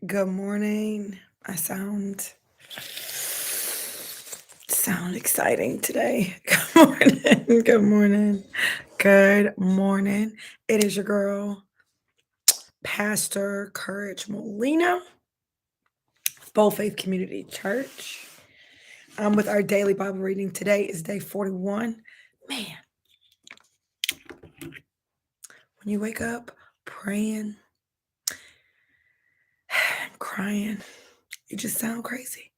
Good morning. I sound exciting today. Good morning. Good morning. Good morning. It is your girl, Pastor Courage Molina, Bold Faith Community Church. With our daily Bible reading today is day 41. Man, when you wake up praying and crying, you just sound crazy.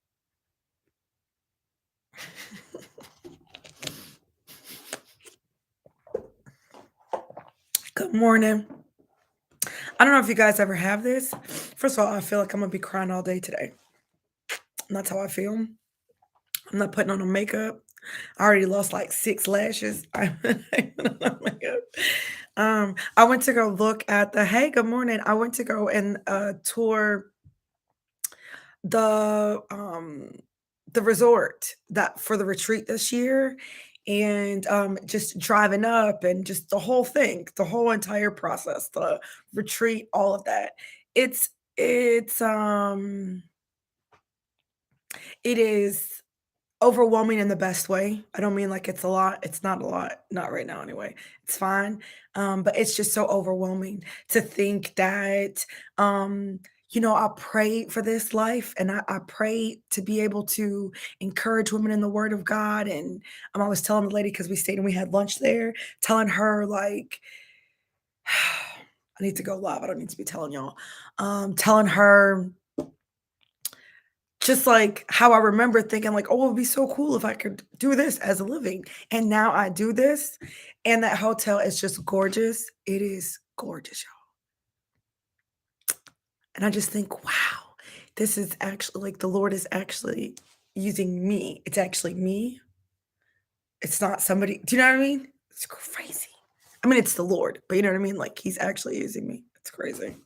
Good morning. I don't know if you guys ever have this. First of all, I feel like I'm gonna be crying all day today. And that's how I feel. I'm not putting on no makeup. I already lost like 6 lashes. I put on makeup. I went to go look at good morning. I went to go and tour the um the resort that for the retreat this year, and just driving up and just the whole thing, the whole entire process, the retreat, all of that. It's it is overwhelming in the best way. I don't mean like it's a lot. It's not a lot. Not right now anyway. It's fine. But it's just so overwhelming to think that I prayed for this life, and I prayed to be able to encourage women in the word of God. And I was telling the lady, because we stayed and we had lunch there, telling her like I need to go live. I don't need to be telling y'all. Telling her just like how I remember thinking like, "Oh, it would be so cool if I could do this as a living." And now I do this, and that hotel is just gorgeous. It is gorgeous, y'all. And I just think, "Wow, this is actually like the Lord is actually using me. It's actually me. It's not somebody." Do you know what I mean? It's crazy. I mean, it's the Lord, but you know what I mean? Like he's actually using me. It's crazy.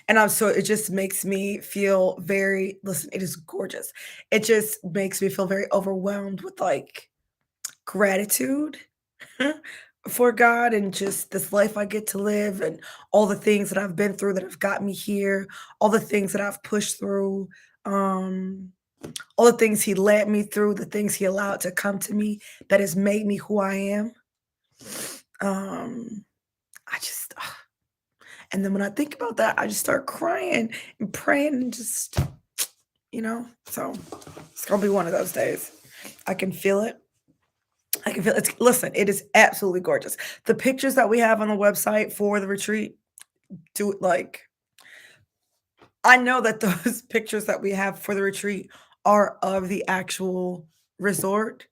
And I'm so it just makes me feel very listen, it is gorgeous. It just makes me feel very overwhelmed with like gratitude for God and just this life I get to live and all the things that I've been through that have got me here, all the things that I've pushed through, um, all the things He led me through, the things He allowed to come to me that has made me who I am. Um, I just, and then when I think about that, I just start crying and praying and just so it's gonna be one of those days. I can feel it. I can feel it. Listen, it is absolutely gorgeous. The pictures that we have on the website for the retreat, do it like I know that those pictures that we have for the retreat are of the actual resort,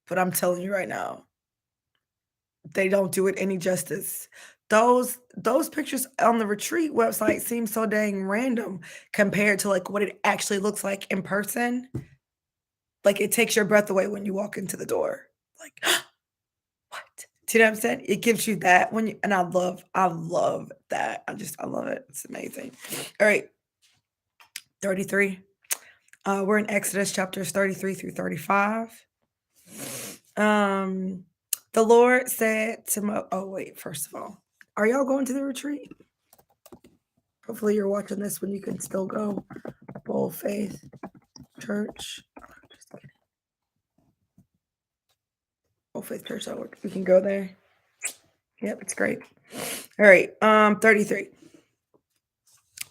but I'm telling you right now, they don't do it any justice. Those pictures on the retreat website seem so dang random compared to like what it actually looks like in person. Like, it takes your breath away when you walk into the door. Like, "What?" Do you know what I'm saying? It gives you that when you and I love that. I love it. It's amazing. All right, 33. We're in Exodus chapters 33 through 35. Um, the Lord said to oh wait, first of all, are y'all going to the retreat? Hopefully you're watching this when you can still go. Bold Faith Church. Just kidding. Bold Faith Church. We can go there. Yep, it's great. All right, 33.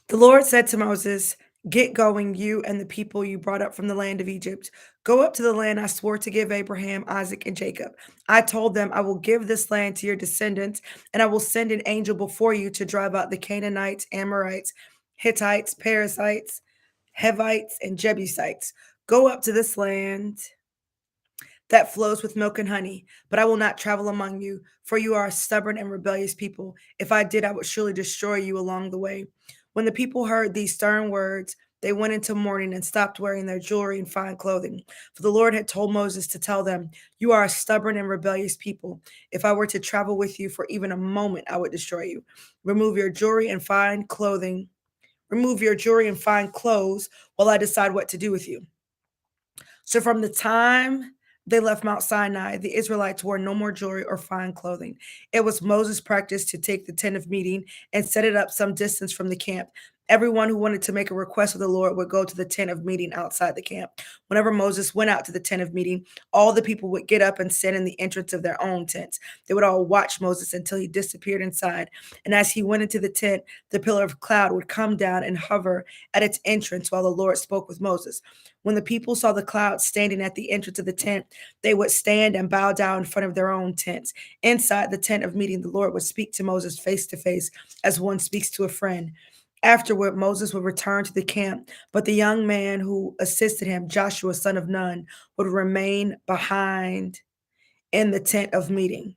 The Lord said to Moses, "Get going, you and the people you brought up from the land of Egypt. Go up to the land I swore to give Abraham, Isaac, and Jacob. I told them, I will give this land to your descendants, and I will send an angel before you to drive out the Canaanites, Amorites, Hittites, Perizzites, Hivites, and Jebusites. Go up to this land that flows with milk and honey, but I will not travel among you, for you are a stubborn and rebellious people. If I did, I would surely destroy you along the way." When the people heard these stern words, they went into mourning and stopped wearing their jewelry and fine clothing. For the Lord had told Moses to tell them, "You are a stubborn and rebellious people. If I were to travel with you for even a moment, I would destroy you. Remove your jewelry and fine clothing. Remove your jewelry and fine clothes while I decide what to do with you." So from the time they left Mount Sinai, the Israelites wore no more jewelry or fine clothing. It was Moses' practice to take the tent of meeting and set it up some distance from the camp. Everyone who wanted to make a request of the Lord would go to the tent of meeting outside the camp. Whenever Moses went out to the tent of meeting, all the people would get up and stand in the entrance of their own tents. They would all watch Moses until he disappeared inside. And as he went into the tent, the pillar of cloud would come down and hover at its entrance while the Lord spoke with Moses. When the people saw the cloud standing at the entrance of the tent, they would stand and bow down in front of their own tents. Inside the tent of meeting, the Lord would speak to Moses face to face as one speaks to a friend. Afterward, Moses would return to the camp, but the young man who assisted him, Joshua, son of Nun, would remain behind in the tent of meeting.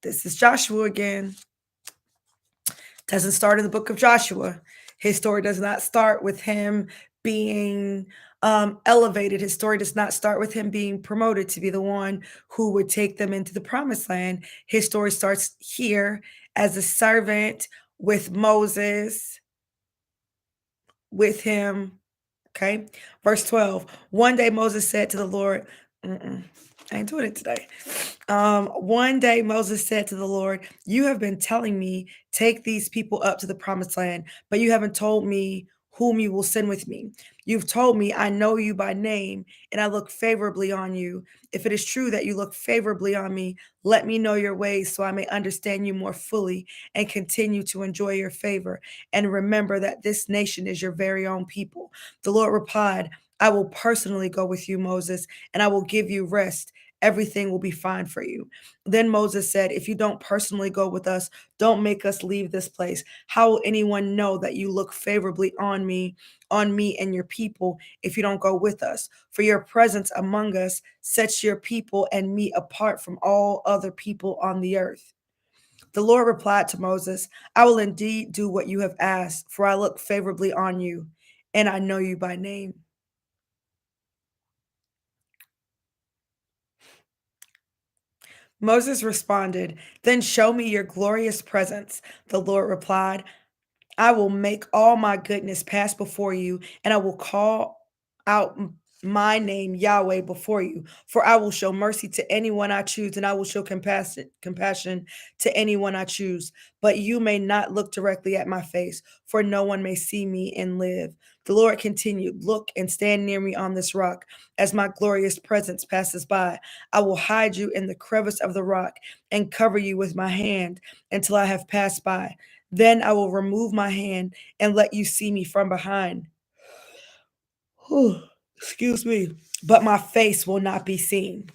This is Joshua again. Doesn't start in the book of Joshua. His story does not start with him being elevated. His story does not start with him being promoted to be the one who would take them into the promised land. His story starts here as a servant with Moses, with him. Okay. Verse 12. One day Moses said to the Lord, I ain't doing it today. One day Moses said to the Lord, you have been telling me, take these people up to the promised land, but you haven't told me whom you will send with me. You've told me I know you by name and I look favorably on you. If it is true that you look favorably on me, let me know your ways so I may understand you more fully and continue to enjoy your favor. And remember that this nation is your very own people. The Lord replied, I will personally go with you, Moses, and I will give you rest. Everything will be fine for you. Then Moses said, if you don't personally go with us, don't make us leave this place. How will anyone know that you look favorably on me and your people if you don't go with us? For your presence among us sets your people and me apart from all other people on the earth. The Lord replied to Moses, I will indeed do what you have asked, for I look favorably on you, and I know you by name. Moses responded, then show me your glorious presence. The Lord replied, I will make all my goodness pass before you, and I will call out my name Yahweh before you. For I will show mercy to anyone I choose, and I will show compassion to anyone I choose. But you may not look directly at my face, for no one may see me and live. The Lord continued, look and stand near me on this rock as my glorious presence passes by. I will hide you in the crevice of the rock and cover you with my hand until I have passed by. Then I will remove my hand and let you see me from behind. Whew, excuse me. But my face will not be seen.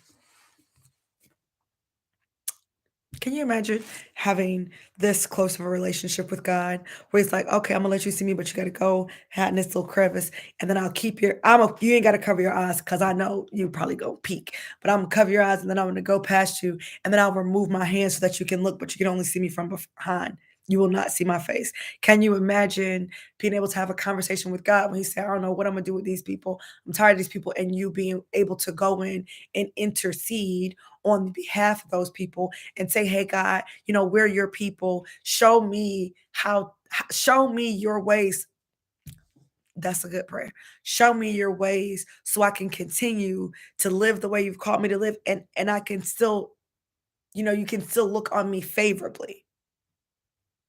Can you imagine having this close of a relationship with God where he's like, okay, I'm gonna let you see me, but you gotta go hide in this little crevice, and then I'll keep you ain't gotta cover your eyes because I know you probably go peek, but I'm gonna cover your eyes and then I'm gonna go past you, and then I'll remove my hand so that you can look, but you can only see me from behind. You will not see my face. Can you imagine being able to have a conversation with God when he said, I don't know what I'm gonna do with these people. I'm tired of these people, and you being able to go in and intercede on behalf of those people and say, hey, God, we're your people. Show me show me your ways. That's a good prayer. Show me your ways so I can continue to live the way you've called me to live. And I can still, you can still look on me favorably,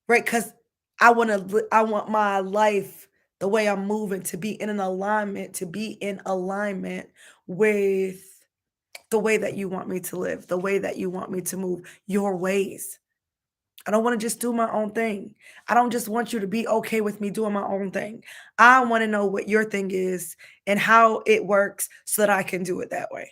right? Because I want my life, the way I'm moving, to be in an alignment, with the way that you want me to live, the way that you want me to move, your ways. I don't want to just do my own thing. I don't just want you to be okay with me doing my own thing. I want to know what your thing is and how it works so that I can do it that way.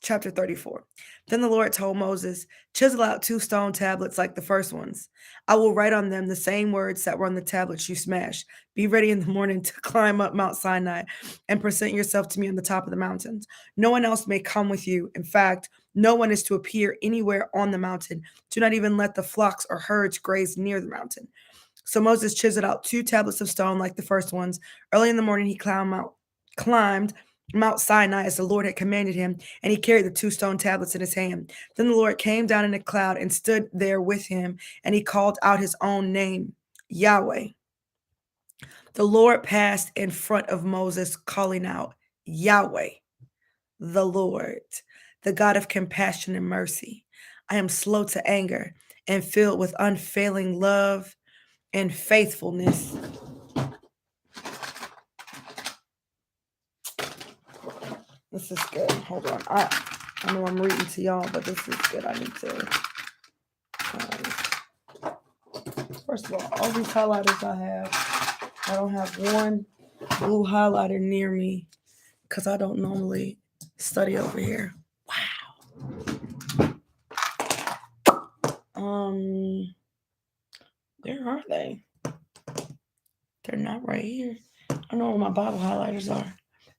Chapter 34. Then the Lord told Moses, chisel out 2 stone tablets like the first ones. I will write on them the same words that were on the tablets you smashed. Be ready in the morning to climb up Mount Sinai and present yourself to me on the top of the mountains. No one else may come with you. In fact, no one is to appear anywhere on the mountain. Do not even let the flocks or herds graze near the mountain. So Moses chiseled out 2 tablets of stone like the first ones. Early in the morning, he climbed Mount Sinai as the Lord had commanded him, and he carried the 2 stone tablets in his hand. Then the Lord came down in a cloud and stood there with him, and he called out his own name, Yahweh. The Lord passed in front of Moses, calling out, Yahweh, the Lord, the God of compassion and mercy. I am slow to anger and filled with unfailing love and faithfulness. This is good. Hold on. I know I'm reading to y'all, but this is good. I need to. First of all these highlighters I don't have one blue highlighter near me because I don't normally study over here. Wow. Where are they? They're not right here. I don't know where my Bible highlighters are.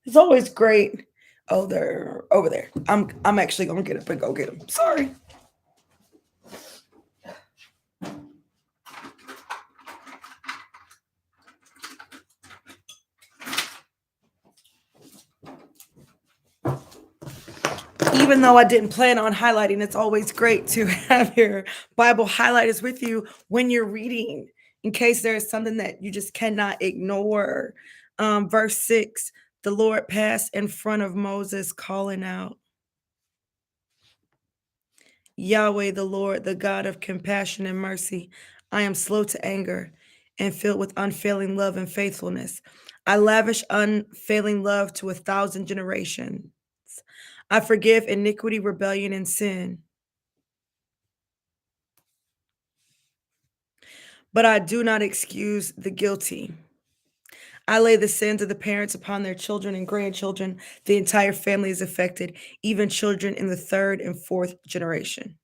It's always great. Oh, they're over there. I'm actually gonna get up and go get them. Sorry. Even though I didn't plan on highlighting, it's always great to have your Bible highlighters with you when you're reading, in case there is something that you just cannot ignore. Verse 6, the Lord passed in front of Moses, calling out, Yahweh, the Lord, the God of compassion and mercy. I am slow to anger and filled with unfailing love and faithfulness. I lavish unfailing love to 1,000 generations. I forgive iniquity, rebellion, and sin. But I do not excuse the guilty. I lay the sins of the parents upon their children and grandchildren. The entire family is affected, even children in the third and fourth generation.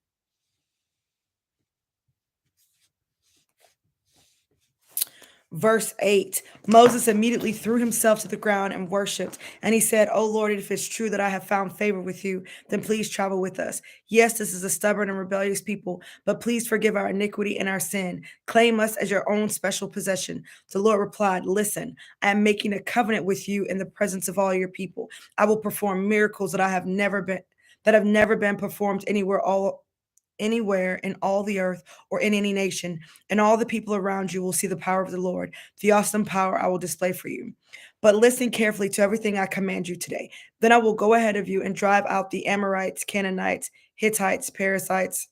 Verse 8, Moses immediately threw himself to the ground and worshiped. And he said, Oh Lord, if it's true that I have found favor with you, then please travel with us. Yes, this is a stubborn and rebellious people, but please forgive our iniquity and our sin. Claim us as your own special possession. The Lord replied, Listen, I am making a covenant with you in the presence of all your people. I will perform miracles that have never been performed anywhere in all the earth or in any nation, and all the people around you will see the power of the Lord, the awesome power I will display for you. But listen carefully to everything I command you today. Then I will go ahead of you and drive out the Amorites, Canaanites, Hittites, Perizzites,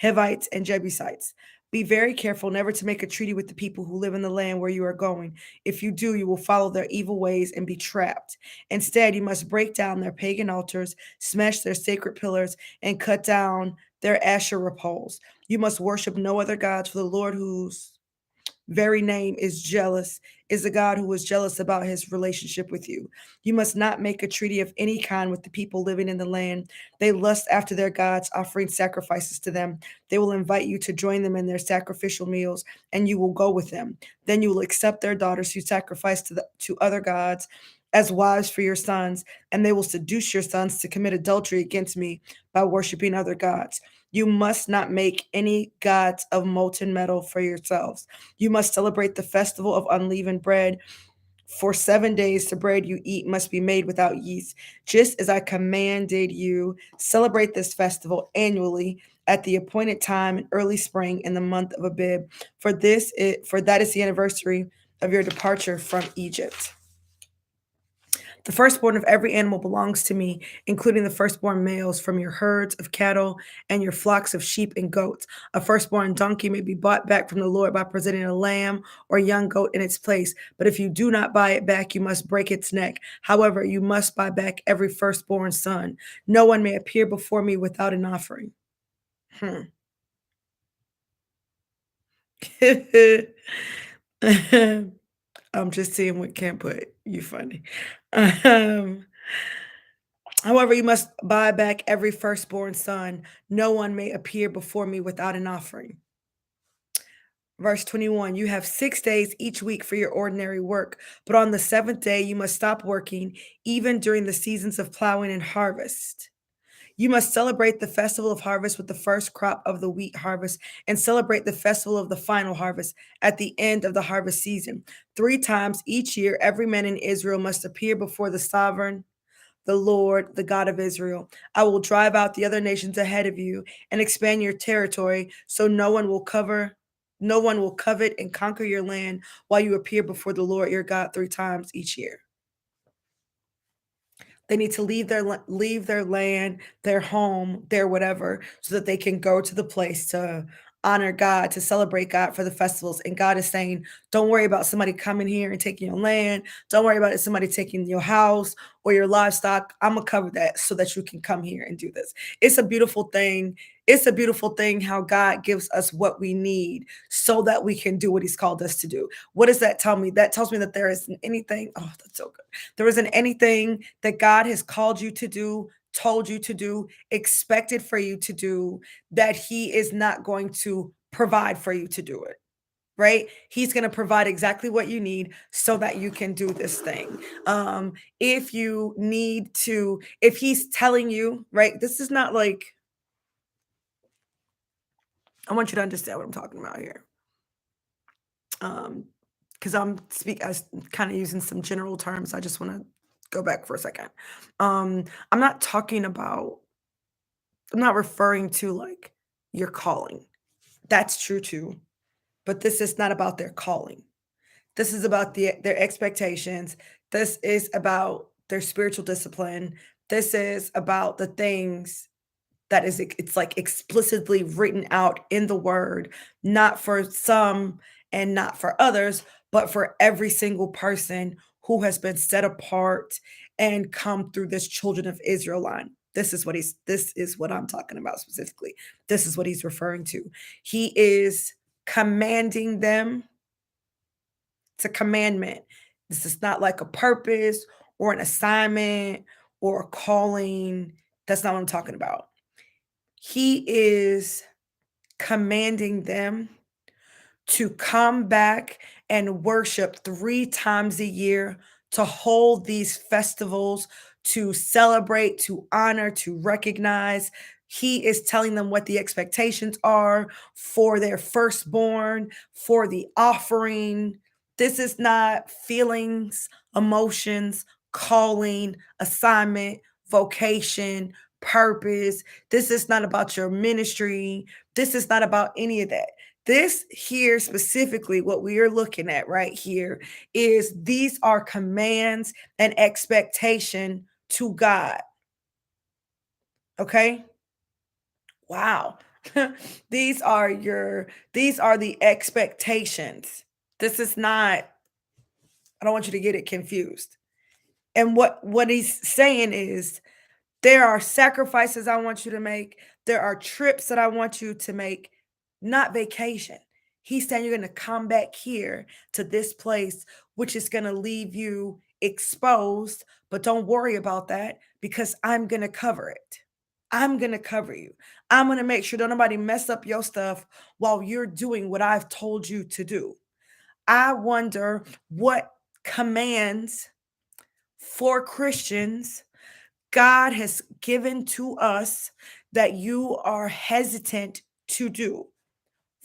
Hivites, and Jebusites. Be very careful never to make a treaty with the people who live in the land where you are going. If you do, you will follow their evil ways and be trapped. Instead, you must break down their pagan altars, smash their sacred pillars, and cut down their Asherah poles. You must worship no other gods, for the Lord whose very name is the God who is jealous about his relationship with you. You must not make a treaty of any kind with the people living in the land. They lust after their gods, offering sacrifices to them. They will invite you to join them in their sacrificial meals, and you will go with them. Then you will accept their daughters who sacrifice to other gods as wives for your sons, and they will seduce your sons to commit adultery against me by worshiping other gods. You must not make any gods of molten metal for yourselves. You must celebrate the festival of unleavened bread. For 7 days, the bread you eat must be made without yeast, just as I commanded you. Celebrate this festival annually at the appointed time in early spring in the month of Abib. For that is the anniversary of your departure from Egypt. The firstborn of every animal belongs to me, including the firstborn males from your herds of cattle and your flocks of sheep and goats. A firstborn donkey may be bought back from the Lord by presenting a lamb or young goat in its place. But if you do not buy it back, you must break its neck. However, you must buy back every firstborn son. No one may appear before me without an offering. I'm just seeing what Ken put. You funny. Um, However, you must buy back every firstborn son. No one may appear before me without an offering. Verse 21, you have 6 days each week for your ordinary work, but on the seventh day you must stop working, even during the seasons of plowing and harvest. You must celebrate the festival of harvest with the first crop of the wheat harvest and celebrate the festival of the final harvest at the end of the harvest season. 3 times each year, every man in Israel must appear before the sovereign, the Lord, the God of Israel. I will drive out the other nations ahead of you and expand your territory so no one will covet and conquer your land while you appear before the Lord your God 3 times each year. They need to leave their land, their home, their whatever, so that they can go to the place to honor God, to celebrate God for the festivals. And God is saying, don't worry about somebody coming here and taking your land. Don't worry about it, somebody taking your house or your livestock. I'm going to cover that so that you can come here and do this. It's a beautiful thing. It's a beautiful thing how God gives us what we need so that we can do what he's called us to do. What does that tell me? That tells me that there isn't anything. Oh, that's so good. There isn't anything that God has called you to do, told you to do, expected for you to do, that he is not going to provide for you to do it. Right? He's going to provide exactly what you need so that you can do this thing. If you need to, if he's telling you, right? This is not like, I want you to understand what I'm talking about here. Because I was kind of using some general terms. I just want to go back for a second. I'm not talking about, I'm not referring to like your calling. That's true too. But this is not about their calling. This is about their expectations. This is about their spiritual discipline. This is about the things that it's like explicitly written out in the word, not for some and not for others, but for every single person who has been set apart and come through this children of Israel line. This is what I'm talking about specifically. This is what he's referring to. He is commanding them. It's a commandment. This is not like a purpose or an assignment or a calling. That's not what I'm talking about. He is commanding them to come back and worship 3 times a year, to hold these festivals, to celebrate, to honor, to recognize. He is telling them what the expectations are for their firstborn, for the offering. This is not feelings, emotions, calling, assignment, vocation, purpose. This is not about your ministry. This is not about any of that. This here specifically, what we are looking at right here is these are commands and expectation to God. Okay? Wow. these are the expectations. This is not, I don't want you to get it confused. And what he's saying is, there are sacrifices I want you to make. There are trips that I want you to make, not vacation. He's saying you're going to come back here to this place, which is going to leave you exposed. But don't worry about that because I'm going to cover it. I'm going to cover you. I'm going to make sure don't nobody mess up your stuff while you're doing what I've told you to do. I wonder what commands for Christians God has given to us that you are hesitant to do.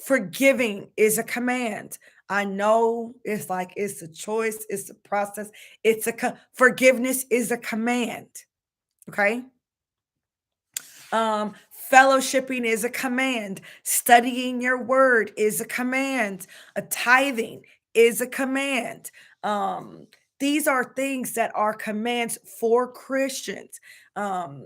Forgiving is a command. I know it's like it's a choice, it's a process. Forgiveness is a command. Okay? Fellowshipping is a command. Studying your word is a command. A tithing is a command. These are things that are commands for Christians. The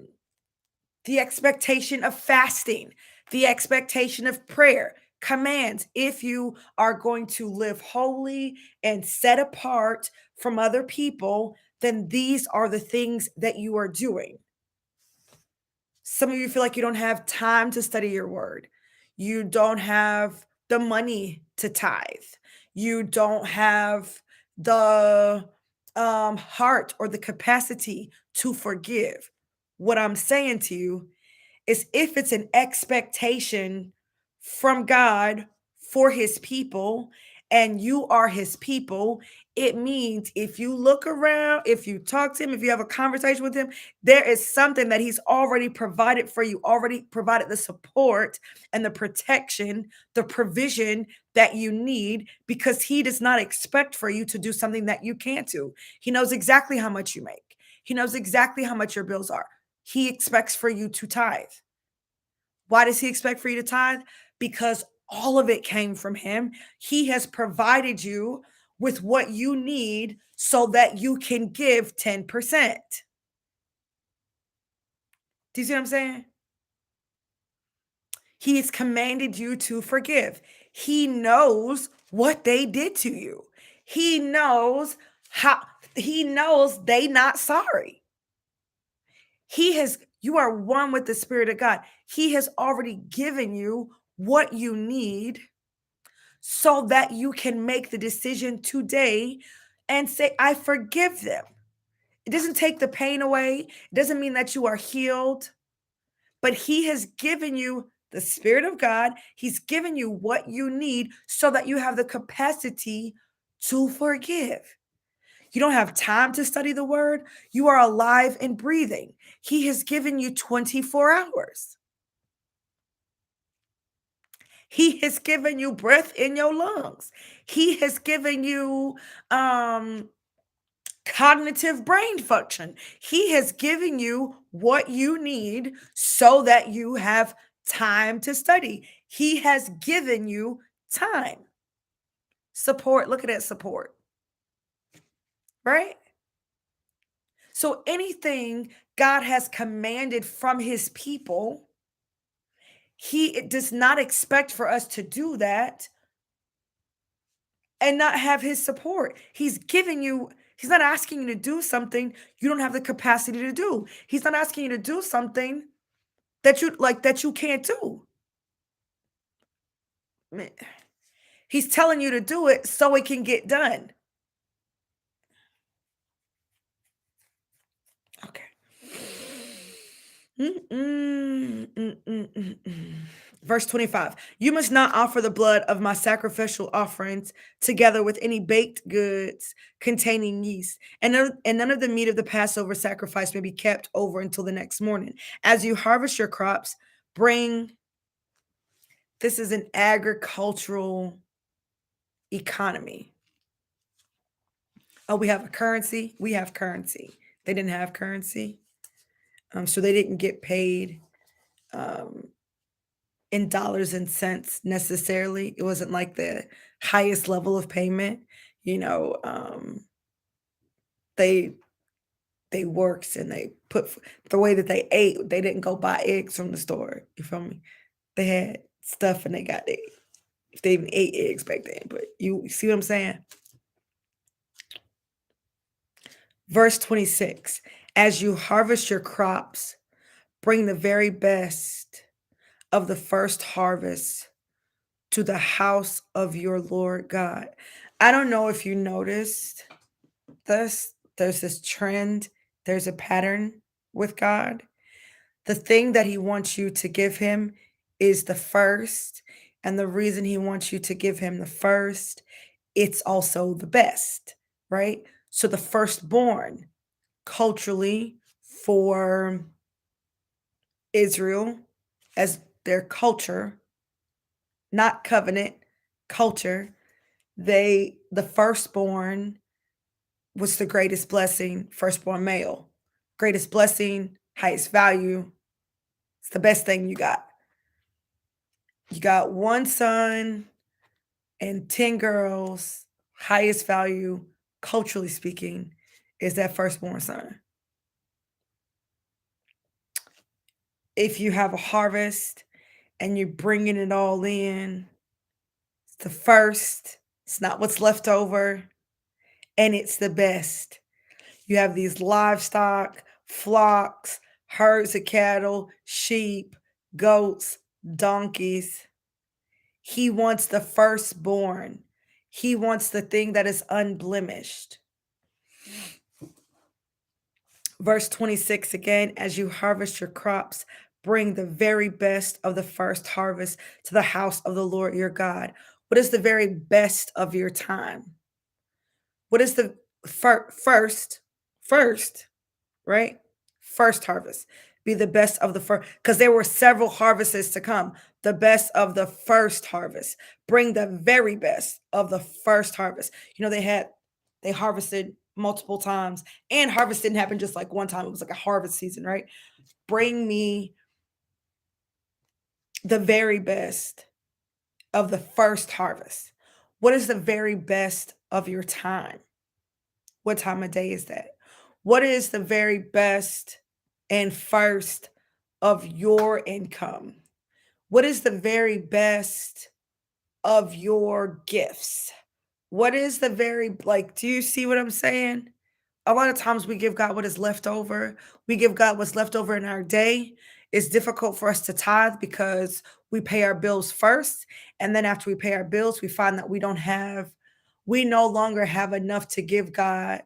expectation of fasting, the expectation of prayer, commands. If you are going to live holy and set apart from other people, then these are the things that you are doing. Some of you feel like you don't have time to study your word. You don't have the money to tithe. You don't have the heart or the capacity to forgive. What I'm saying to you is, if it's an expectation from God for his people and you are his people, it means if you look around, if you talk to him, if you have a conversation with him, there is something that he's already provided for you, already provided the support and the protection, the provision that you need, because he does not expect for you to do something that you can't do. He knows exactly how much you make. He knows exactly how much your bills are. He expects for you to tithe. Why does he expect for you to tithe? Because all of it came from him. He has provided you with what you need so that you can give 10%. Do you see what I'm saying? He has commanded you to forgive. He knows what they did to you. He knows how, he knows they not sorry. You are one with the Spirit of God. He has already given you what you need so that you can make the decision today and say, I forgive them. It doesn't take the pain away. It doesn't mean that you are healed, but He has given you the Spirit of God. He's given you what you need so that you have the capacity to forgive. You don't have time to study the word. You are alive and breathing. He has given you 24 hours. He has given you breath in your lungs. He has given you cognitive brain function. He has given you what you need so that you have time to study. He has given you time. Support, look at that support, right? So anything God has commanded from his people, he does not expect for us to do that and not have his support. He's giving you, he's not asking you to do something you don't have the capacity to do. He's not asking you to do something that you can't do. He's telling you to do it so it can get done. Okay. Verse 25. You must not offer the blood of my sacrificial offerings together with any baked goods containing yeast, and none of the meat of the Passover sacrifice may be kept over until the next morning. As you harvest your crops, bring, this is an agricultural economy. Oh, we have a currency. We have currency. They didn't have currency. So they didn't get paid in dollars and cents necessarily. It wasn't like the highest level of payment. You know, they they worked and they put the way that they ate. They didn't go buy eggs from the store. You feel me? They had stuff and they got eggs. If they even ate eggs back then, but you see what I'm saying? Verse 26, as you harvest your crops, bring the very best of the first harvest to the house of your Lord God. I don't know if you noticed this. There's this trend, there's a pattern with God. The thing that He wants you to give Him is the first. And the reason He wants you to give Him the first, it's also the best, right? So the firstborn, culturally, for Israel, as their culture, not covenant, culture, the firstborn was the greatest blessing, firstborn male. Greatest blessing, highest value. It's the best thing you got. You got one son and 10 girls. Highest value, culturally speaking, is that firstborn son. If you have a harvest and you're bringing it all in, it's the first. It's not what's left over. And it's the best. You have these livestock, flocks, herds of cattle, sheep, goats, donkeys. He wants the firstborn. He wants the thing that is unblemished. Verse 26 again, as you harvest your crops, bring the very best of the first harvest to the house of the Lord your God. What is the very best of your time? What is the first, right? First harvest. Be the best of the first, because there were several harvests to come. The best of the first harvest. Bring the very best of the first harvest. You know, they harvested multiple times, and harvest didn't happen just like one time. It was like a harvest season, right? Bring me the very best of the first harvest. What is the very best of your time? What time of day is that? What is the very best and first of your income? What is the very best of your gifts? What is the very like, do you see what I'm saying? A lot of times we give God what is left over. We give God what's left over in our day. It's difficult for us to tithe because we pay our bills first. And then after we pay our bills, we find that we no longer have enough to give God.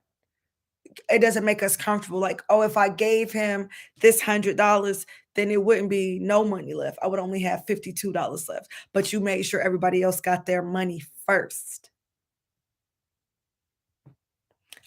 It doesn't make us comfortable. Like, oh, if I gave him this $100, then it wouldn't be no money left. I would only have $52 left. But you made sure everybody else got their money first.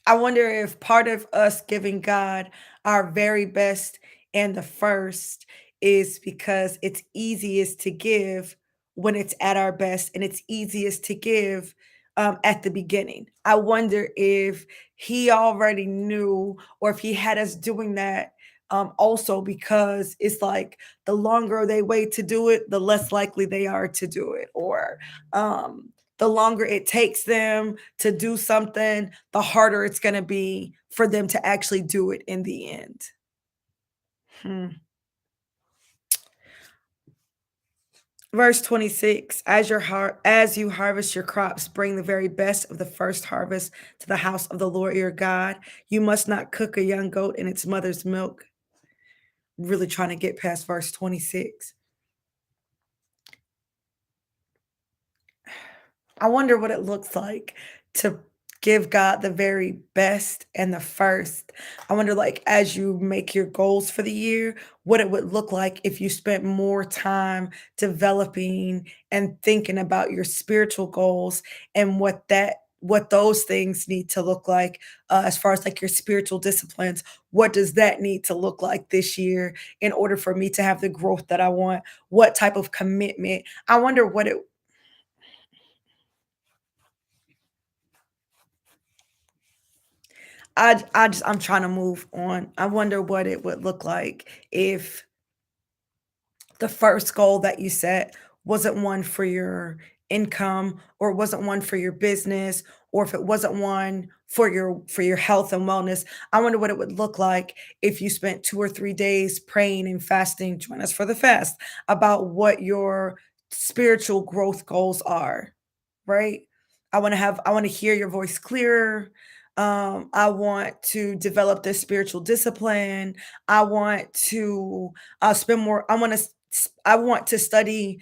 I wonder if part of us giving God our very best and the first is because it's easiest to give when it's at our best and it's easiest to give at the beginning. I wonder if he already knew or if he had us doing that also because it's like the longer they wait to do it, the less likely they are to do it. Or the longer it takes them to do something, the harder it's going to be for them to actually do it in the end. Hmm. Verse 26, as you harvest your crops, bring the very best of the first harvest to the house of the Lord your God. You must not cook a young goat in its mother's milk. Really trying to get past verse 26. I wonder what it looks like to give God the very best and the first. I wonder, like, as you make your goals for the year, what it would look like if you spent more time developing and thinking about your spiritual goals and what those things need to look like as far as like your spiritual disciplines. What does that need to look like this year in order for me to have the growth that I want? What type of commitment? I wonder what it I'm trying to move on. I wonder what it would look like if the first goal that you set wasn't one for your income or wasn't one for your business or if it wasn't one for your health and wellness. I wonder what it would look like if you spent 2 or 3 days praying and fasting, join us for the fast, about what your spiritual growth goals are, right? I want to hear your voice clearer. I want to develop this spiritual discipline. I want to spend more. I want to study,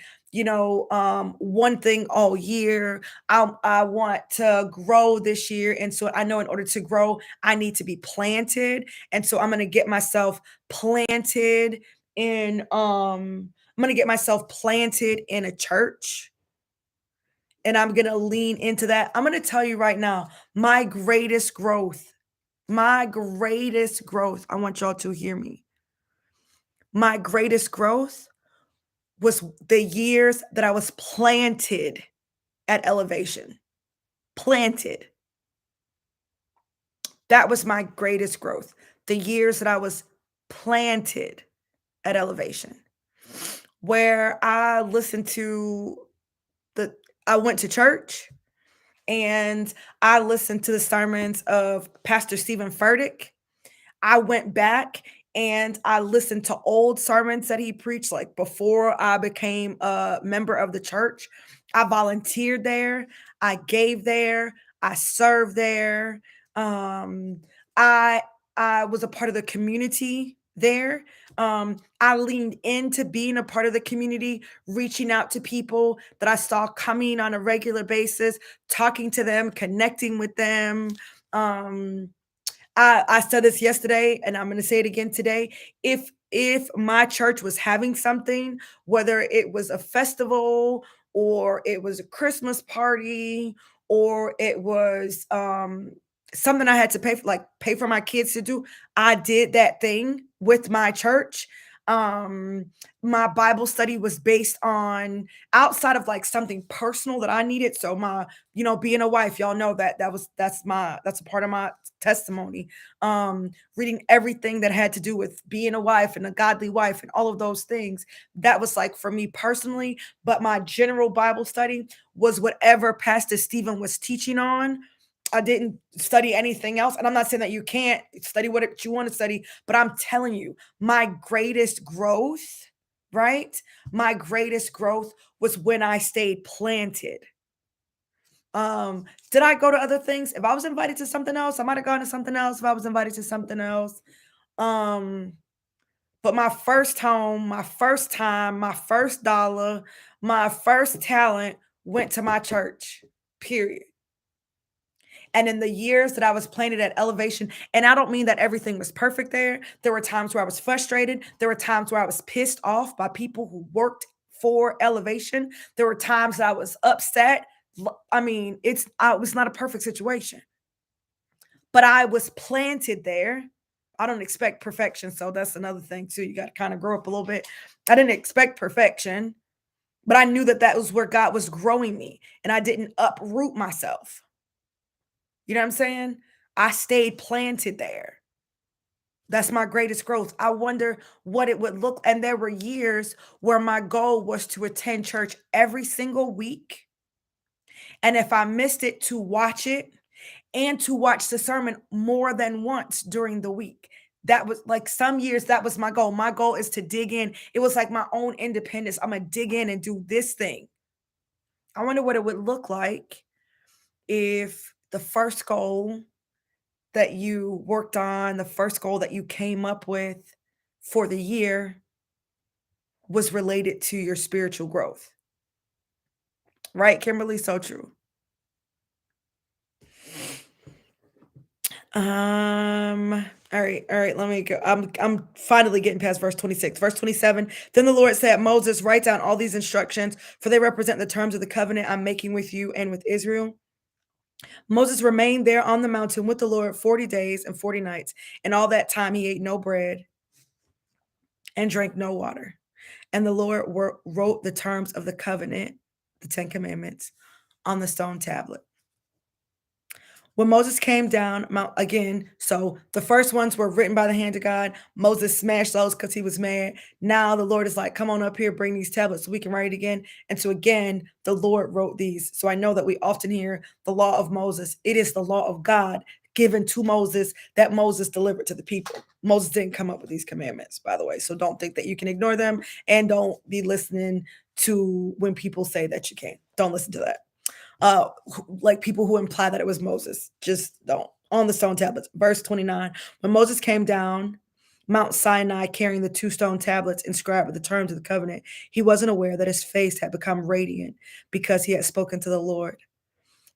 one thing all year. I want to grow this year. And so I know in order to grow, I need to be planted. And so I'm going to get myself planted I'm going to get myself planted in a church and I'm going to lean into that. I'm going to tell you right now, my greatest growth, I want y'all to hear me. My greatest growth was the years that I was planted at Elevation. Planted. That was my greatest growth. The years that I was planted at Elevation, where the, I went to church and I listened to the sermons of Pastor Stephen Furtick. I went back and I listened to old sermons that he preached, like before I became a member of the church. I volunteered there, I gave there, I served there. Um, I I was a part of the community there. I leaned into being a part of the community, reaching out to people that I saw coming on a regular basis, talking to them, connecting with them. Um, I said this yesterday and I'm going to say it again today. If my church was having something, whether it was a festival or it was a Christmas party or it was something I had to pay for my kids to do, I did that thing with my church. Um my Bible study was based on outside of like something personal that I needed. So being a wife, y'all know that's a part of my testimony. Reading everything that had to do with being a wife and a godly wife and all of those things. That was like for me personally, but my general Bible study was whatever Pastor Stephen was teaching on. I didn't study anything else. And I'm not saying that you can't study what you want to study, but I'm telling you, my greatest growth, right? My greatest growth was when I stayed planted. Did I go to other things? If I was invited to something else, I might have gone to something else if I was invited to something else. Um, but my first home, my first time, my first dollar, my first talent went to my church, period. And in the years that I was planted at Elevation, and I don't mean that everything was perfect there. There were times where I was frustrated. There were times where I was pissed off by people who worked for Elevation. There were times that I was upset. I mean, it was not a perfect situation, but I was planted there. I don't expect perfection. So that's another thing too. You got to kind of grow up a little bit. I didn't expect perfection, but I knew that that was where God was growing me, and I didn't uproot myself. You know what I'm saying? I stayed planted there. That's my greatest growth. I wonder what it would look. And there were years where my goal was to attend church every single week. And if I missed it, to watch it and to watch the sermon more than once during the week. That was like some years, that was my goal. My goal is to dig in. It was like my own independence. I'm going to dig in and do this thing. I wonder what it would look like if the first goal that you worked on, the first goal that you came up with for the year was related to your spiritual growth. Right, Kimberly? So true. All right, let me go. I'm finally getting past verse 26. Verse 27. Then the Lord said, Moses, write down all these instructions, for they represent the terms of the covenant I'm making with you and with Israel. Moses remained there on the mountain with the Lord 40 days and 40 nights, and all that time he ate no bread and drank no water. And the Lord wrote the terms of the covenant, the 10 Commandments, on the stone tablet. When Moses came down Mount again, so the first ones were written by the hand of God. Moses smashed those because he was mad. Now the Lord is like, come on up here, bring these tablets so we can write it again. And so again, the Lord wrote these. So I know that we often hear the law of Moses. It is the law of God given to Moses that Moses delivered to the people. Moses didn't come up with these commandments, by the way. So don't think that you can ignore them, and don't be listening to when people say that you can. Don't listen to that. Like people who imply that it was Moses. Just don't. On the stone tablets. Verse 29. When Moses came down Mount Sinai carrying the 2 stone tablets inscribed with the terms of the covenant, he wasn't aware that his face had become radiant because he had spoken to the Lord.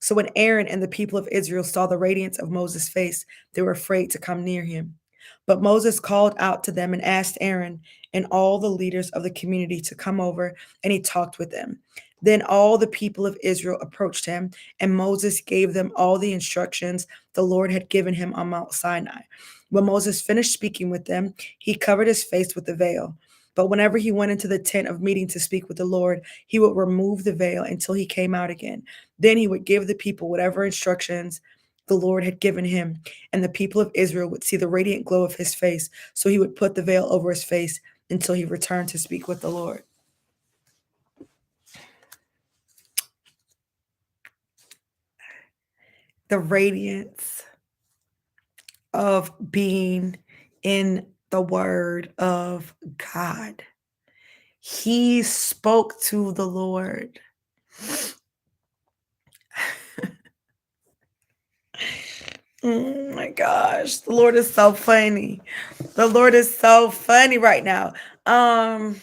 So when Aaron and the people of Israel saw the radiance of Moses' face, they were afraid to come near him. But Moses called out to them and asked Aaron and all the leaders of the community to come over, and he talked with them. Then all the people of Israel approached him, and Moses gave them all the instructions the Lord had given him on Mount Sinai. When Moses finished speaking with them, he covered his face with the veil. But whenever he went into the tent of meeting to speak with the Lord, he would remove the veil until he came out again. Then he would give the people whatever instructions the Lord had given him, and the people of Israel would see the radiant glow of his face. So he would put the veil over his face until he returned to speak with the Lord. The radiance of being in the word of God. He spoke to the Lord. Oh my gosh, the Lord is so funny. The Lord is so funny right now. I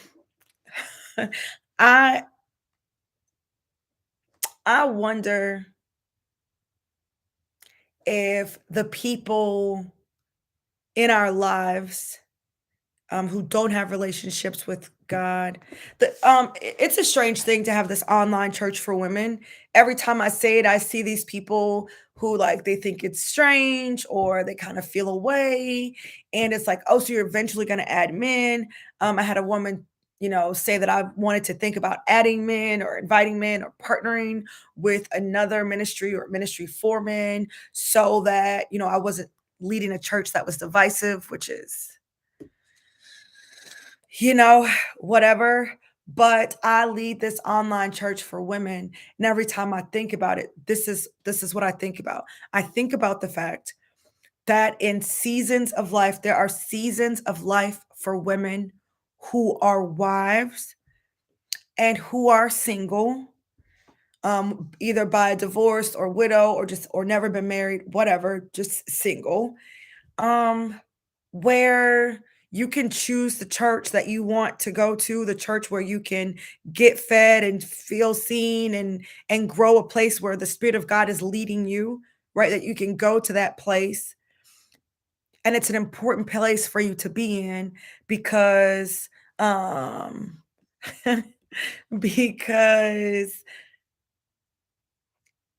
wonder if the people in our lives who don't have relationships with God. It's a strange thing to have this online church for women. Every time I say it, I see these people who like they think it's strange or they kind of feel away. And it's like, oh, so you're eventually going to add men. I had a woman, say that I wanted to think about adding men or inviting men or partnering with another ministry or ministry for men so that, I wasn't leading a church that was divisive, which is whatever. But I lead this online church for women. And every time I think about it, this is what I think about. I think about the fact that in seasons of life, there are seasons of life for women who are wives and who are single, either by divorce or widow or just or never been married, whatever, just single. Um, where you can choose the church that you want to go to, the church where you can get fed and feel seen and grow a place where the Spirit of God is leading you, right? That you can go to that place. And it's an important place for you to be in because because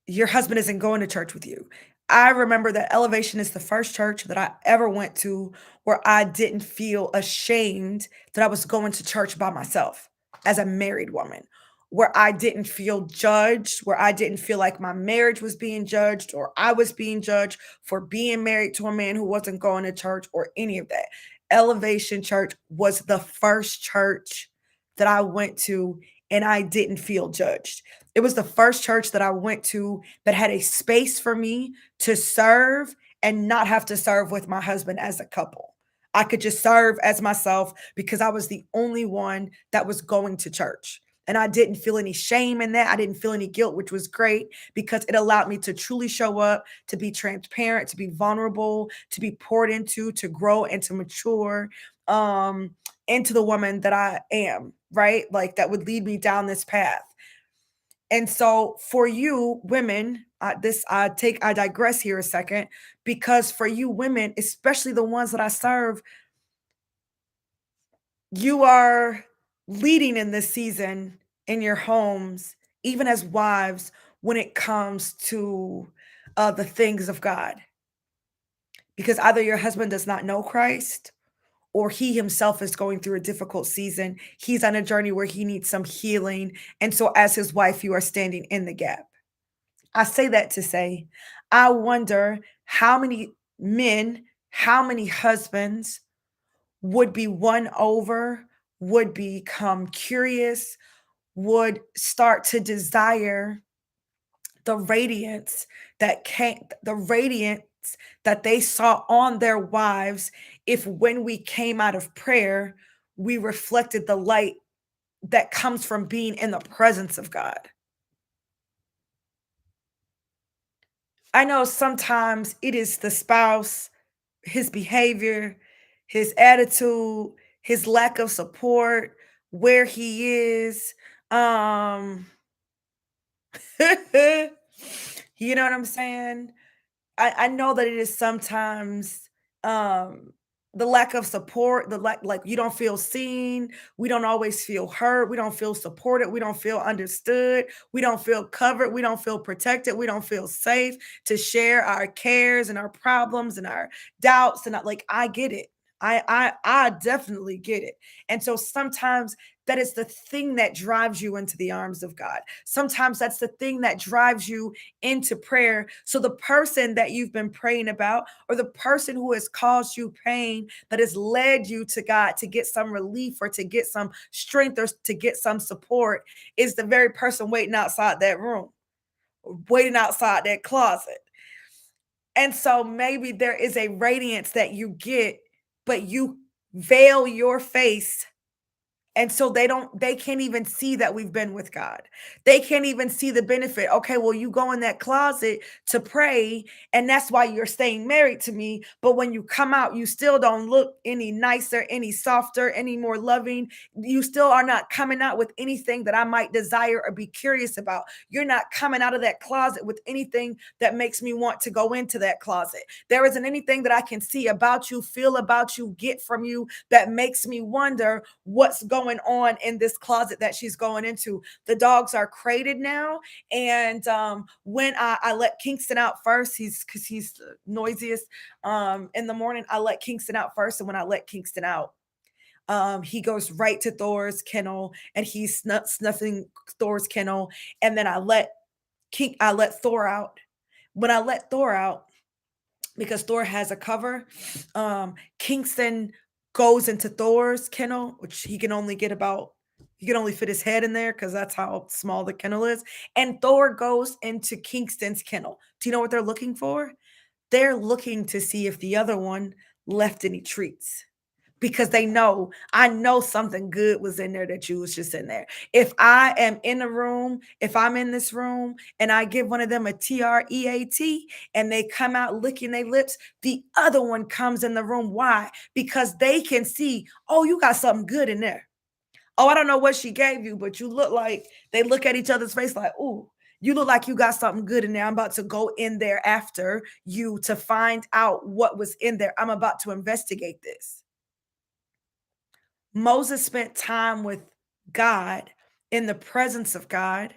your husband isn't going to church with you. I remember that Elevation is the first church that I ever went to where I didn't feel ashamed that I was going to church by myself as a married woman, where I didn't feel judged, where I didn't feel like my marriage was being judged or I was being judged for being married to a man who wasn't going to church or any of that. Elevation Church was the first church that I went to and I didn't feel judged. It was the first church that I went to that had a space for me to serve and not have to serve with my husband as a couple. I could just serve as myself because I was the only one that was going to church. And I didn't feel any shame in that. I didn't feel any guilt, which was great because it allowed me to truly show up, to be transparent, to be vulnerable, to be poured into, to grow and to mature into the woman that I am, right? Like that would lead me down this path. And so for you women, I digress here a second because for you women, especially the ones that I serve, you are leading in this season in your homes, even as wives, when it comes to the things of God. Because either your husband does not know Christ or he himself is going through a difficult season. He's on a journey where he needs some healing. And so, as his wife, you are standing in the gap. I say that to say, I wonder how many men, how many husbands would be won over, would become curious, would start to desire the radiance that they saw on their wives if when we came out of prayer, we reflected the light that comes from being in the presence of God. I know sometimes it is the spouse, his behavior, his attitude, his lack of support, where he is. Um, you know what I'm saying? I know that it is sometimes um the lack of support, the like you don't feel seen, we don't always feel heard, we don't feel supported, we don't feel understood, we don't feel covered, we don't feel protected, we don't feel safe to share our cares and our problems and our doubts and like I get it. I definitely get it. And so sometimes that is the thing that drives you into the arms of God. Sometimes that's the thing that drives you into prayer. So the person that you've been praying about, or the person who has caused you pain, that has led you to God to get some relief or to get some strength or to get some support, is the very person waiting outside that room, waiting outside that closet. And so maybe there is a radiance that you get, but you veil your face and so they can't even see that we've been with God. They can't even see the benefit. Okay, well, you go in that closet to pray, and that's why you're staying married to me. But when you come out, you still don't look any nicer, any softer, any more loving. You still are not coming out with anything that I might desire or be curious about. You're not coming out of that closet with anything that makes me want to go into that closet. There isn't anything that I can see about you, feel about you, get from you that makes me wonder what's going on in this closet that she's going into. The dogs are crated now. And when I let Kingston out first, because he's the noisiest in the morning, I let Kingston out first. And when I let Kingston out, he goes right to Thor's kennel and he's snuffing Thor's kennel. And then I let Thor out. When I let Thor out, because Thor has a cover. Kingston goes into Thor's kennel, which he can only fit his head in there because that's how small the kennel is. And Thor goes into Kingston's kennel. Do you know what they're looking for? They're looking to see if the other one left any treats. because they know, I know something good was in there that you was just in there. If I am in a room, if I'm in this room and I give one of them a TREAT and they come out licking their lips, the other one comes in the room. Why? Because they can see, oh, you got something good in there. Oh, I don't know what she gave you, but you look like, they look at each other's face like, ooh, you look like you got something good in there. I'm about to go in there after you to find out what was in there. I'm about to investigate this. Moses spent time with God, in the presence of God.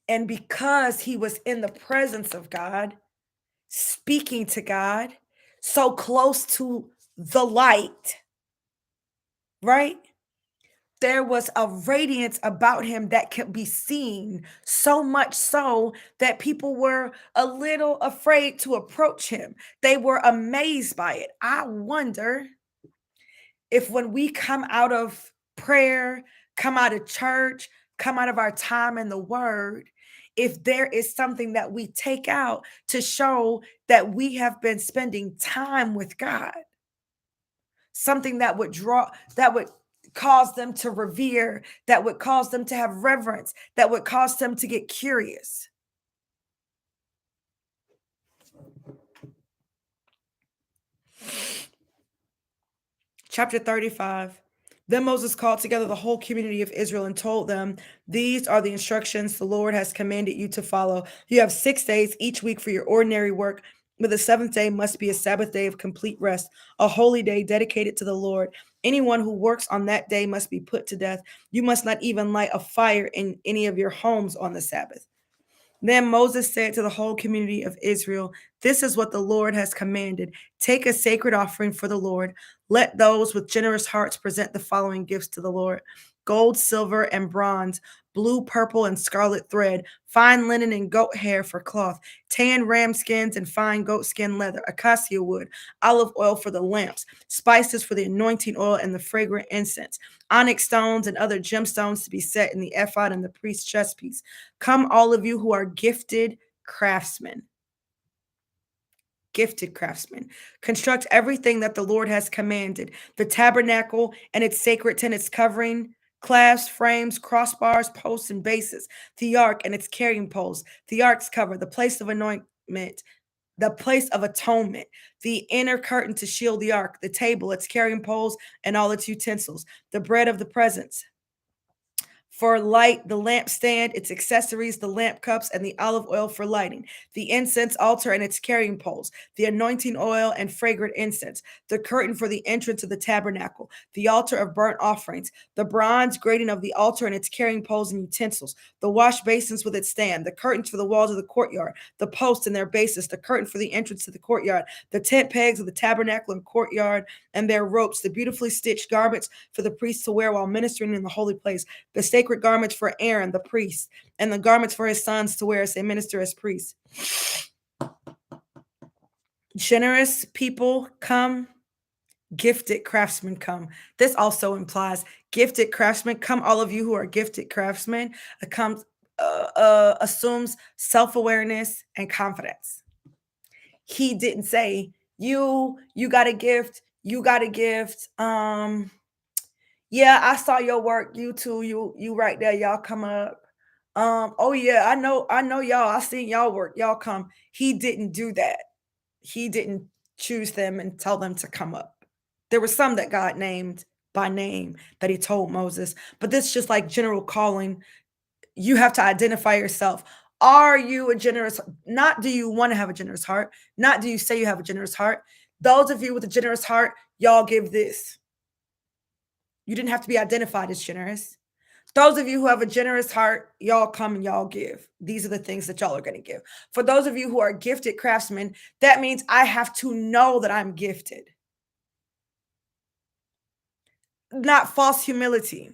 And because he was in the presence of God, speaking to God, so close to the light, right? There was a radiance about him that could be seen, so much so that people were a little afraid to approach him. They were amazed by it. I wonder if when we come out of prayer, come out of church, come out of our time in the word, if there is something that we take out to show that we have been spending time with God, something that would draw, that would cause them to revere, that would cause them to have reverence, that would cause them to get curious. Chapter 35. Then Moses called together the whole community of Israel and told them, these are the instructions the Lord has commanded you to follow. You have 6 days each week for your ordinary work, but the seventh day must be a Sabbath day of complete rest, a holy day dedicated to the Lord. Anyone who works on that day must be put to death. You must not even light a fire in any of your homes on the Sabbath. Then Moses said to the whole community of Israel, this is what the Lord has commanded. Take a sacred offering for the Lord. Let those with generous hearts present the following gifts to the Lord: gold, silver, and bronze, blue, purple, and scarlet thread, fine linen and goat hair for cloth, tan ram skins and fine goat skin leather, acacia wood, olive oil for the lamps, spices for the anointing oil and the fragrant incense, onyx stones and other gemstones to be set in the ephod and the priest's chest piece. Come, all of you who are gifted craftsmen. Gifted craftsmen. Construct everything that the Lord has commanded: the tabernacle and its sacred tent, its covering, clasps, frames, crossbars, posts, and bases, the ark and its carrying poles, the ark's cover, the place of anointment, the place of atonement, the inner curtain to shield the ark, the table, its carrying poles, and all its utensils, the bread of the presence, for light, the lampstand, its accessories, the lamp cups, and the olive oil for lighting, the incense altar and its carrying poles, the anointing oil and fragrant incense, the curtain for the entrance of the tabernacle, the altar of burnt offerings, the bronze grating of the altar and its carrying poles and utensils, the wash basins with its stand, the curtains for the walls of the courtyard, the posts and their bases, the curtain for the entrance to the courtyard, the tent pegs of the tabernacle and courtyard and their ropes, the beautifully stitched garments for the priests to wear while ministering in the holy place, the sacred garments for Aaron the priest, and the garments for his sons to wear as they minister as priests. Generous people come, gifted craftsmen come. This also implies gifted craftsmen come. All of you who are gifted craftsmen assumes self-awareness and confidence. He didn't say you got a gift, you got a gift. Yeah, I saw your work. You too. You right there. Y'all come up. Oh yeah, I know y'all. I seen y'all work. Y'all come. He didn't do that. He didn't choose them and tell them to come up. There were some that God named by name that he told Moses, but this is just like general calling. You have to identify yourself. Are you a generous? Not do you want to have a generous heart? Not do you say you have a generous heart? Those of you with a generous heart, y'all give this. You didn't have to be identified as generous. Those of you who have a generous heart, y'all come and y'all give. These are the things that y'all are going to give. For those of you who are gifted craftsmen, that means I have to know that I'm gifted. Not false humility.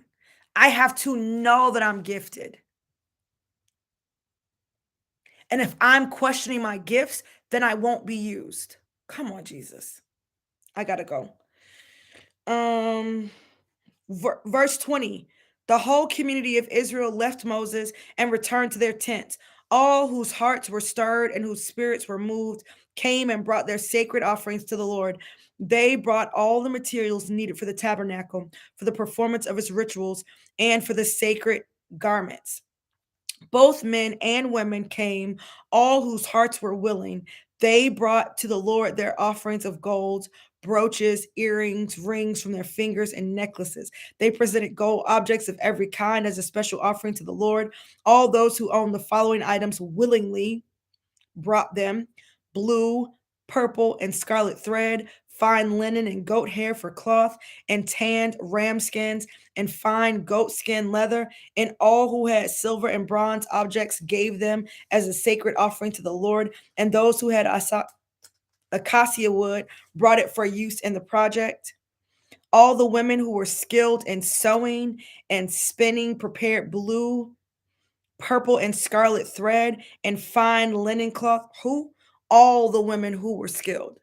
I have to know that I'm gifted. And if I'm questioning my gifts, then I won't be used. Come on, Jesus. I got to go. Verse 20. The whole community of Israel left Moses and returned to their tents. All whose hearts were stirred and whose spirits were moved came and brought their sacred offerings to the Lord. They brought all the materials needed for the tabernacle, for the performance of its rituals, and for the sacred garments. Both men and women came, all whose hearts were willing. They brought to the Lord their offerings of gold, brooches, earrings, rings from their fingers, and necklaces. They presented gold objects of every kind as a special offering to the Lord. All those who owned the following items willingly brought them: blue, purple, and scarlet thread, fine linen and goat hair for cloth, and tanned ram skins and fine goat skin leather. And all who had silver and bronze objects gave them as a sacred offering to the Lord. And those who had acacia wood brought it for use in the project. All the women who were skilled in sewing and spinning prepared blue, purple, and scarlet thread and fine linen cloth. Who? All the women who were skilled.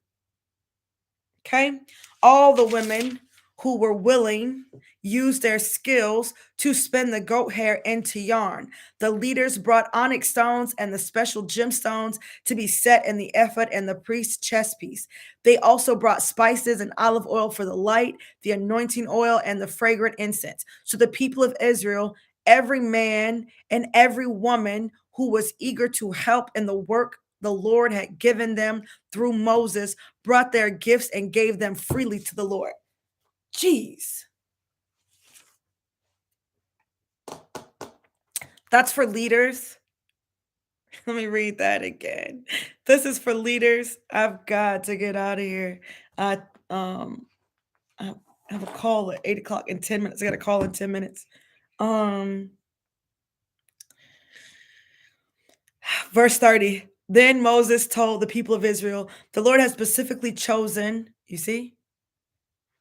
Okay. All the women who were willing used their skills to spin the goat hair into yarn. The leaders brought onyx stones and the special gemstones to be set in the ephod and the priest's chest piece. They also brought spices and olive oil for the light, the anointing oil, and the fragrant incense. So the people of Israel, every man and every woman who was eager to help in the work the Lord had given them through Moses, brought their gifts and gave them freely to the Lord. Jeez. That's for leaders. Let me read that again. This is for leaders. I've got to get out of here. I I have a call at 8 o'clock in 10 minutes. I got a call in 10 minutes. Verse 30. Then Moses told the people of Israel, the Lord has specifically chosen, you see?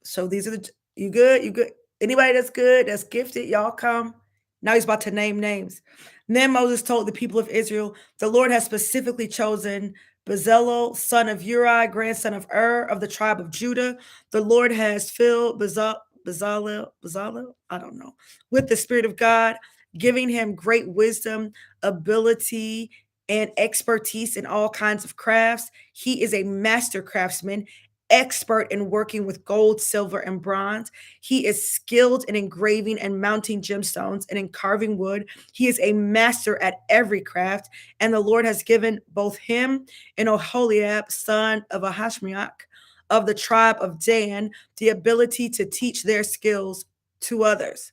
So these are you good? You good? Anybody that's good, that's gifted, y'all come. Now he's about to name names. And then Moses told the people of Israel, the Lord has specifically chosen Bezalel, son of Uri, grandson of Ur, of the tribe of Judah. The Lord has filled Bezalel, I don't know, with the Spirit of God, giving him great wisdom, ability, and expertise in all kinds of crafts. He is a master craftsman, expert in working with gold, silver, and bronze. He is skilled in engraving and mounting gemstones and in carving wood. He is a master at every craft, and the Lord has given both him and Oholiab, son of Ahashmiach, of the tribe of Dan, the ability to teach their skills to others.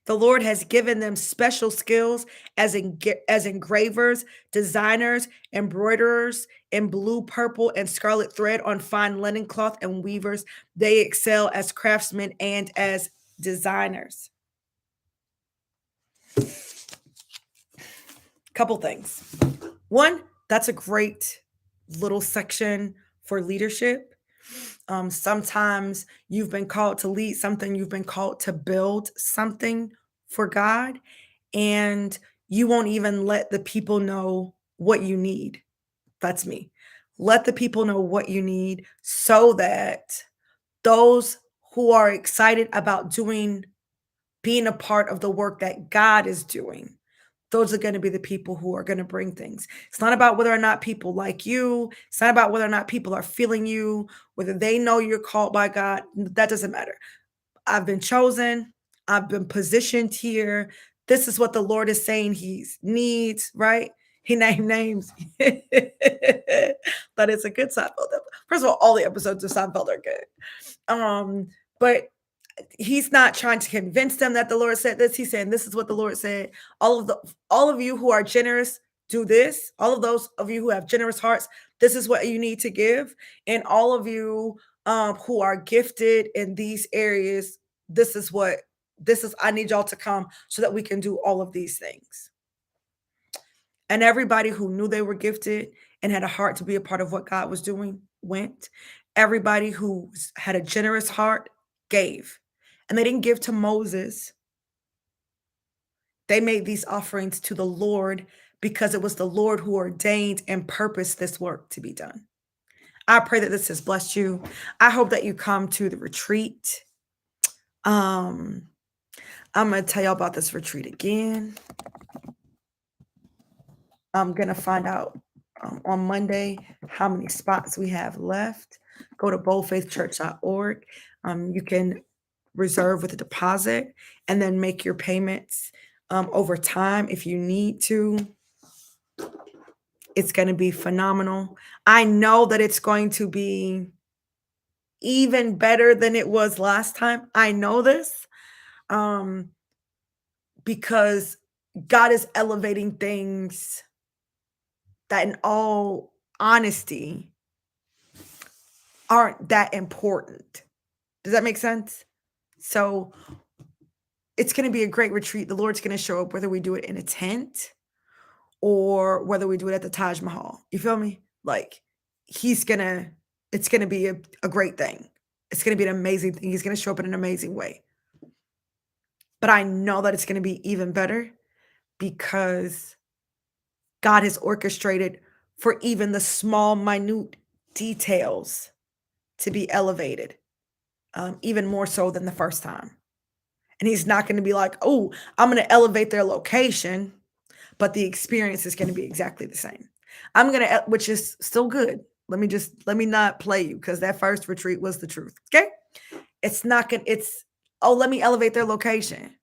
The Lord has given them special skills as engravers, designers, embroiderers in blue, purple, and scarlet thread on fine linen cloth, and weavers. They excel as craftsmen and as designers. Couple things. One, that's a great little section for leadership. Sometimes you've been called to lead something, you've been called to build something for God, and you won't even let the people know what you need. That's me. Let the people know what you need so that those who are excited about being a part of the work that God is doing, those are going to be the people who are going to bring things. It's not about whether or not people like you. It's not about whether or not people are feeling you, whether they know you're called by God. That doesn't matter. I've been chosen. I've been positioned here. This is what the Lord is saying he needs, right? He named names. But it's a good Seinfeld. First of all the episodes of Seinfeld are good. But he's not trying to convince them that the Lord said this. He's saying this is what the Lord said. All of you who are generous, do this. All of those of you who have generous hearts, this is what you need to give. And all of you who are gifted in these areas, I need y'all to come so that we can do all of these things. And everybody who knew they were gifted and had a heart to be a part of what God was doing went. Everybody who had a generous heart gave. And they didn't give to Moses. They made these offerings to the Lord because it was the Lord who ordained and purposed this work to be done. I pray that this has blessed you. I hope that you come to the retreat. I'm going to tell y'all about this retreat again. I'm going to find out on Monday how many spots we have left. Go to boldfaithchurch.org. You can reserve with a deposit and then make your payments over time if you need to. It's going to be phenomenal. I know that it's going to be even better than it was last time. I know this because God is elevating things that, in all honesty, aren't that important. Does that make sense? So it's going to be a great retreat. The Lord's going to show up whether we do it in a tent or whether we do it at the Taj Mahal. You feel me? Like it's going to be a great thing. It's going to be an amazing thing. He's going to show up in an amazing way. But I know that it's going to be even better because God has orchestrated for even the small, minute details to be elevated, even more so than the first time. And he's not going to be like, oh, I'm going to elevate their location, but the experience is going to be exactly the same. Which is still good. Let me not play you because that first retreat was the truth. Okay. Let me elevate their location.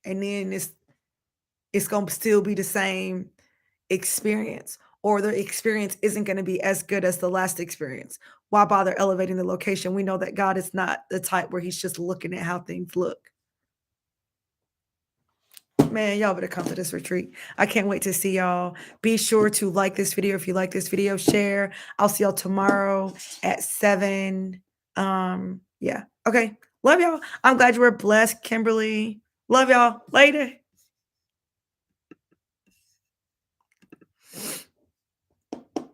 And then it's going to still be the same experience, or the experience isn't going to be as good as the last experience. Why bother elevating the location? We know that God is not the type where he's just looking at how things look. Man, y'all better come to this retreat. I can't wait to see y'all. Be sure to like this video. If you like this video, share. I'll see y'all tomorrow at 7. Yeah. Okay. Love y'all. I'm glad you were blessed, Kimberly. Love y'all. Later.